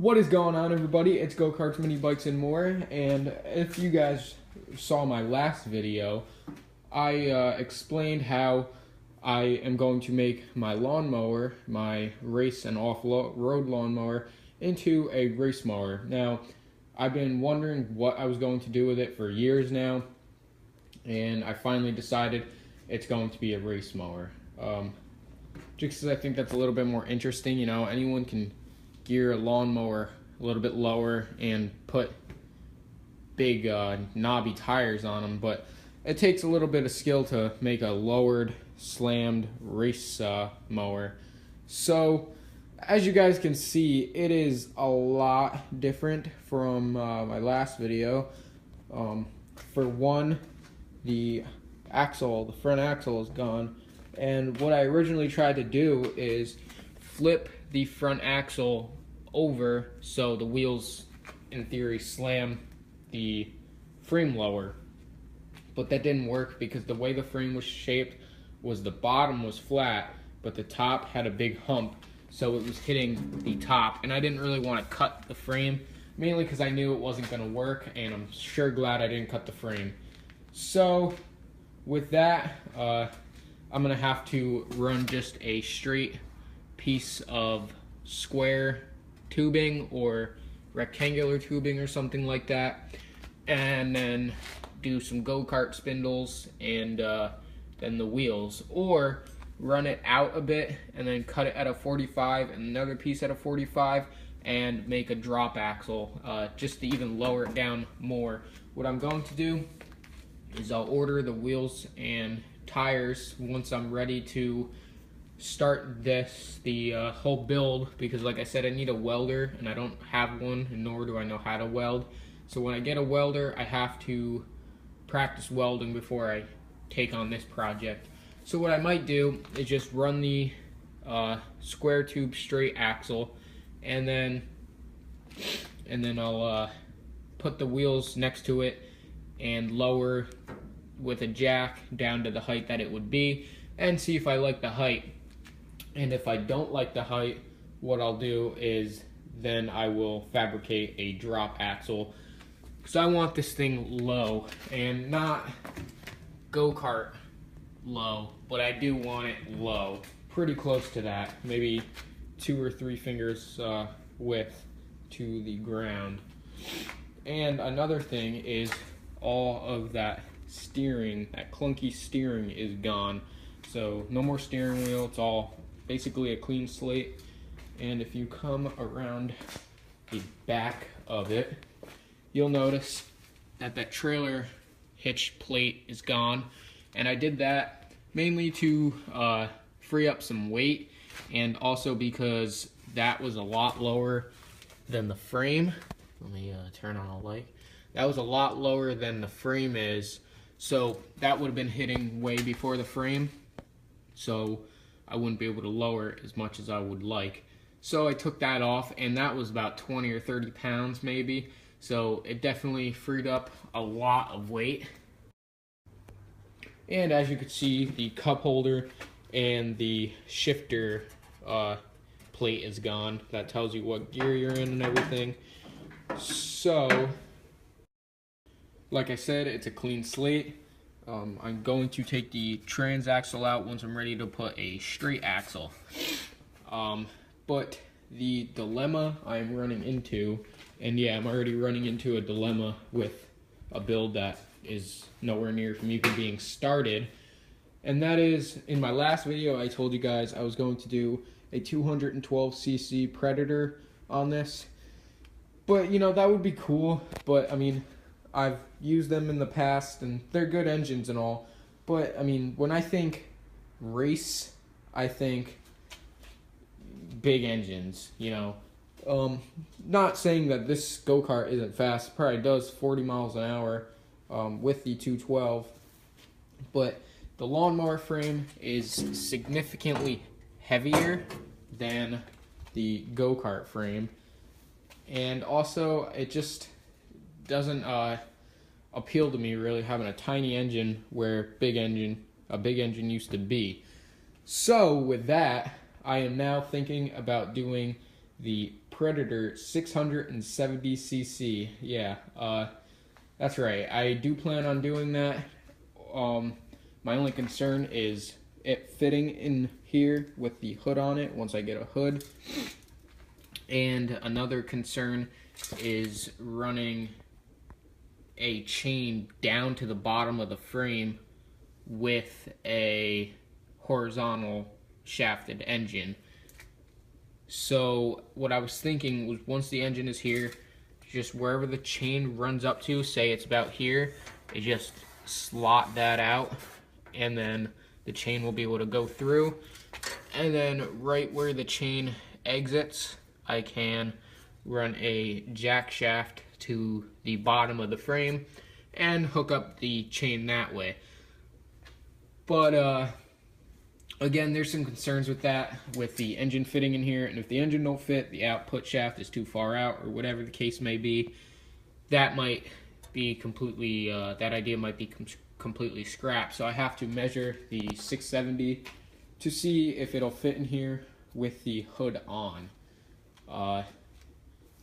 What is going on, everybody? It's Go-Karts, Mini Bikes, and more. And if you guys saw my last video, I explained how I am going to make my lawnmower, my race and off-road lawnmower, into a race mower. Now, I've been wondering what I was going to do with it for years now, and I finally decided it's going to be a race mower. Just because I think that's a little bit more interesting. You know, anyone can gear a lawnmower a little bit lower and put big knobby tires on them, but it takes a little bit of skill to make a lowered, slammed race mower. So as you guys can see, it is a lot different from my last video. For one, the front axle is gone, and what I originally tried to do is flip the front axle over so the wheels in theory slam the frame lower, but that didn't work because the way the frame was shaped was the bottom was flat but the top had a big hump, so it was hitting the top, and I didn't really want to cut the frame, mainly because I knew it wasn't going to work, and I'm sure glad I didn't cut the frame. So with that, I'm gonna have to run just a straight piece of square tubing or rectangular tubing or something like that, and then do some go-kart spindles and then the wheels, or run it out a bit and then cut it at a 45 and another piece at a 45 and make a drop axle just to even lower it down more. What I'm going to do is I'll order the wheels and tires once I'm ready to start the whole build, because like I said, I need a welder and I don't have one, nor do I know how to weld. So when I get a welder, I have to practice welding before I take on this project. So what I might do is just run the square tube straight axle, and then I'll put the wheels next to it and lower with a jack down to the height that it would be, and see if I like the height. And if I don't like the height, what I'll do is then I will fabricate a drop axle, because I want this thing low and not go-kart low, but I do want it low, pretty close to that, maybe 2 or 3 fingers width to the ground. And another thing is all of that steering, that clunky steering is gone. So no more steering wheel, it's all basically a clean slate. And if you come around the back of it, you'll notice that that trailer hitch plate is gone. And I did that mainly to free up some weight, and also because that was a lot lower than the frame. Let me turn on a light. That was a lot lower than the frame is, so that would have been hitting way before the frame, so I wouldn't be able to lower it as much as I would like. So I took that off, and that was about 20 or 30 pounds maybe, so it definitely freed up a lot of weight. And as you can see, the cup holder and the shifter plate is gone. That tells you what gear you're in and everything. So like I said, it's a clean slate. I'm going to take the transaxle out once I'm ready to put a straight axle. But the dilemma I'm running into, and yeah, I'm already running into a dilemma with a build that is nowhere near from even being started, and that is, in my last video I told you guys I was going to do a 212cc Predator on this. But you know, that would be cool, but I mean, I've used them in the past and they're good engines and all, but I mean, when I think race, I think big engines, you know. Not saying that this go-kart isn't fast, it probably does 40 miles an hour with the 212, but the lawnmower frame is significantly heavier than the go-kart frame, and also it just doesn't appeal to me really, having a tiny engine where a big engine used to be. So with that, I am now thinking about doing the Predator 670cc. Yeah, that's right. I do plan on doing that. My only concern is it fitting in here with the hood on it once I get a hood. And another concern is running a chain down to the bottom of the frame with a horizontal shafted engine. So what I was thinking was, once the engine is here, just wherever the chain runs up to, say it's about here, you just slot that out, and then the chain will be able to go through. And then right where the chain exits, I can run a jack shaft to the bottom of the frame and hook up the chain that way. But again, there's some concerns with that, with the engine fitting in here, and if the engine don't fit, the output shaft is too far out, or whatever the case may be, that might be completely, that idea might be completely scrapped. So I have to measure the 670 to see if it'll fit in here with the hood on.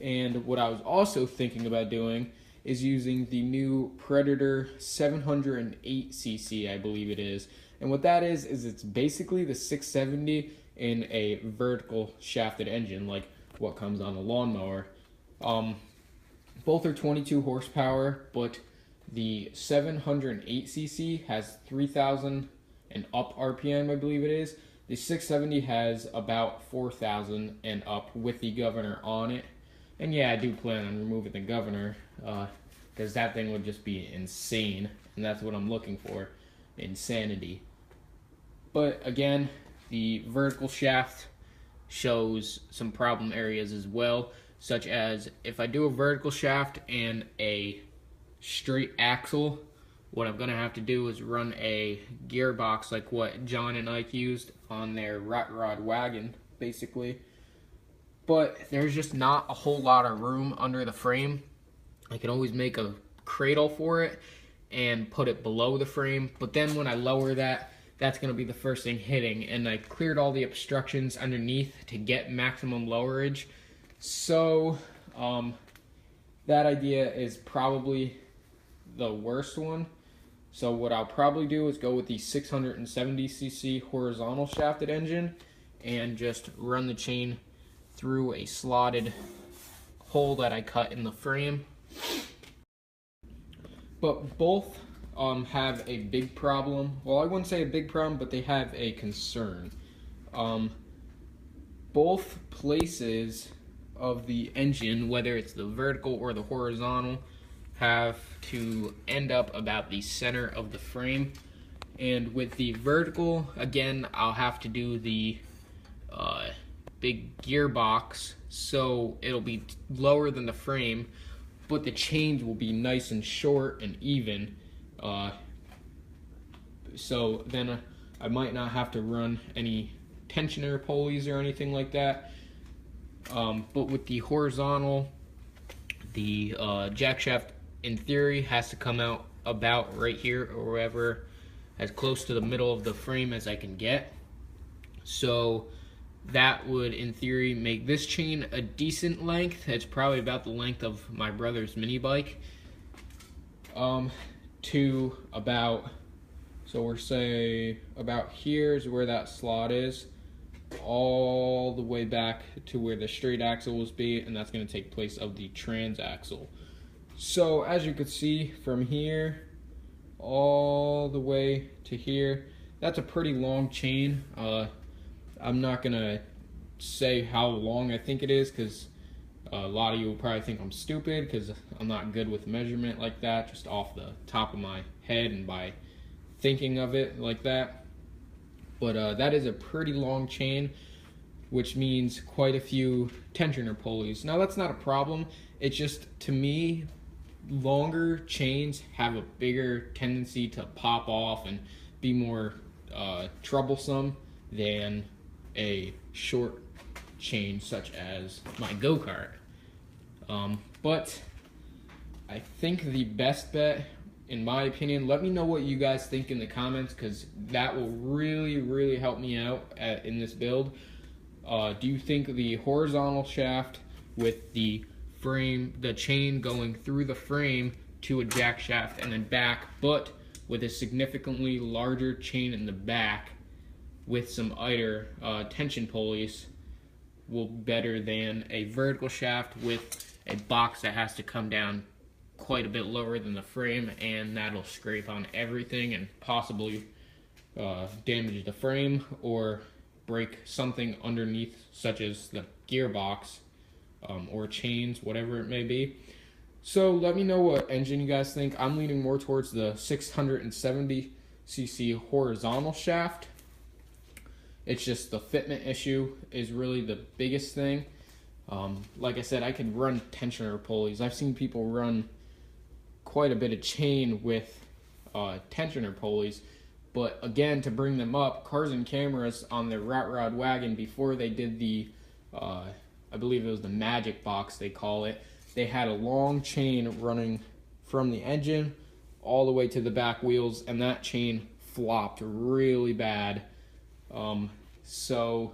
And what I was also thinking about doing is using the new Predator 708cc, I believe it is. And what that is it's basically the 670 in a vertical shafted engine, like what comes on a lawnmower. Both are 22 horsepower, but the 708cc has 3,000 and up RPM, I believe it is. The 670 has about 4,000 and up with the governor on it. And yeah, I do plan on removing the governor, because that thing would just be insane, and that's what I'm looking for, insanity. But again, the vertical shaft shows some problem areas as well, such as if I do a vertical shaft and a straight axle, what I'm going to have to do is run a gearbox like what John and Ike used on their Rat Rod wagon, basically. But there's just not a whole lot of room under the frame. I can always make a cradle for it and put it below the frame, but then when I lower that, that's going to be the first thing hitting, and I cleared all the obstructions underneath to get maximum lowerage. So that idea is probably the worst one. So what I'll probably do is go with the 670cc horizontal shafted engine and just run the chain through a slotted hole that I cut in the frame. But both have a big problem. Well, I wouldn't say a big problem, but they have a concern. Both places of the engine, whether it's the vertical or the horizontal, have to end up about the center of the frame. And with the vertical, again, I'll have to do the big gearbox, so it'll be lower than the frame, but the chains will be nice and short and even. So then I might not have to run any tensioner pulleys or anything like that. But with the horizontal, the jack shaft in theory has to come out about right here, or wherever, as close to the middle of the frame as I can get. So that would in theory make this chain a decent length. It's probably about the length of my brother's mini bike, to about, so we're say about here is where that slot is, all the way back to where the straight axle will be, and that's going to take place of the trans axle. So as you can see, from here all the way to here, that's a pretty long chain. I'm not gonna say how long I think it is, because a lot of you will probably think I'm stupid because I'm not good with measurement like that, just off the top of my head and by thinking of it like that. But that is a pretty long chain, which means quite a few tensioner pulleys. Now that's not a problem, it's just, to me, longer chains have a bigger tendency to pop off and be more troublesome than a short chain such as my go-kart. But I think the best bet, in my opinion, let me know what you guys think in the comments, because that will really help me out in this build. Do you think the horizontal shaft with the frame, the chain going through the frame to a jack shaft and then back, but with a significantly larger chain in the back with some other tension pulleys, will be better than a vertical shaft with a box that has to come down quite a bit lower than the frame, and that'll scrape on everything and possibly damage the frame or break something underneath, such as the gearbox or chains, whatever it may be. So let me know what engine you guys think. I'm leaning more towards the 670cc horizontal shaft. It's just the fitment issue is really the biggest thing. Like I said, I could run tensioner pulleys. I've seen people run quite a bit of chain with tensioner pulleys, but again, to bring them up, Cars and Cameras on their Rat Rod wagon, before they did the I believe it was the Magic Box they call it, they had a long chain running from the engine all the way to the back wheels, and that chain flopped really bad. So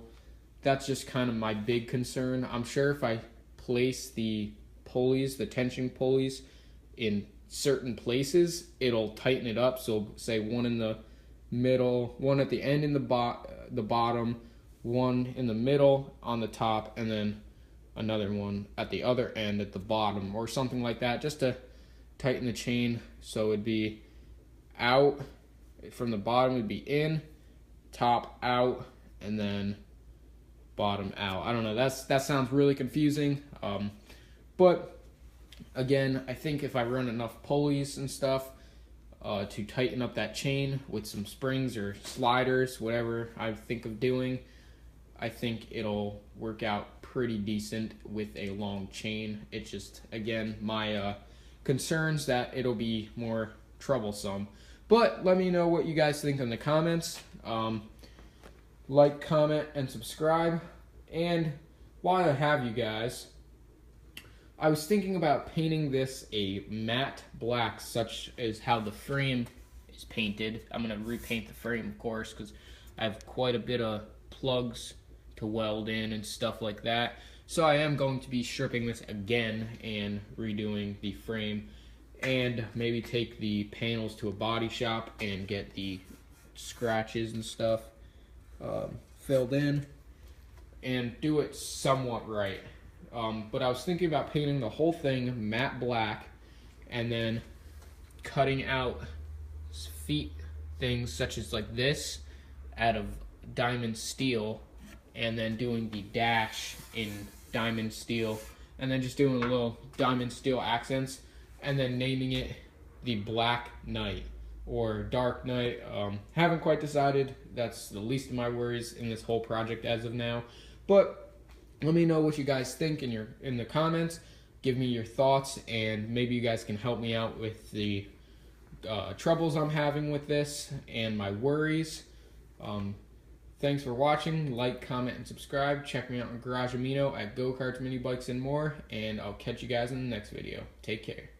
that's just kind of my big concern. I'm sure if I place the pulleys, the tension pulleys, in certain places, it'll tighten it up. So say one in the middle, one at the end in the bottom, one in the middle on the top, and then another one at the other end at the bottom, or something like that, just to tighten the chain. So it'd be out from the bottom, would be in, top out, and then bottom out. I don't know, that sounds really confusing, but again, I think if I run enough pulleys and stuff to tighten up that chain with some springs or sliders, whatever I think of doing, I think it'll work out pretty decent with a long chain. It's just, again, my concerns that it'll be more troublesome. But let me know what you guys think in the comments. Like, comment, and subscribe. And while I have you guys, I was thinking about painting this a matte black, such as how the frame is painted. I'm going to repaint the frame, of course, because I have quite a bit of plugs to weld in and stuff like that. So I am going to be stripping this again and redoing the frame, and maybe take the panels to a body shop and get the scratches and stuff filled in and do it somewhat right. But I was thinking about painting the whole thing matte black and then cutting out feet things such as like this out of diamond steel, and then doing the dash in diamond steel, and then just doing a little diamond steel accents, and then naming it the Black Knight or Dark Knight. Haven't quite decided. That's the least of my worries in this whole project as of now. But let me know what you guys think in the comments. Give me your thoughts, and maybe you guys can help me out with the troubles I'm having with this and my worries. Thanks for watching. Like, comment, and subscribe. Check me out on Garage Amino at Go Karts, Mini Bikes, and More. And I'll catch you guys in the next video. Take care.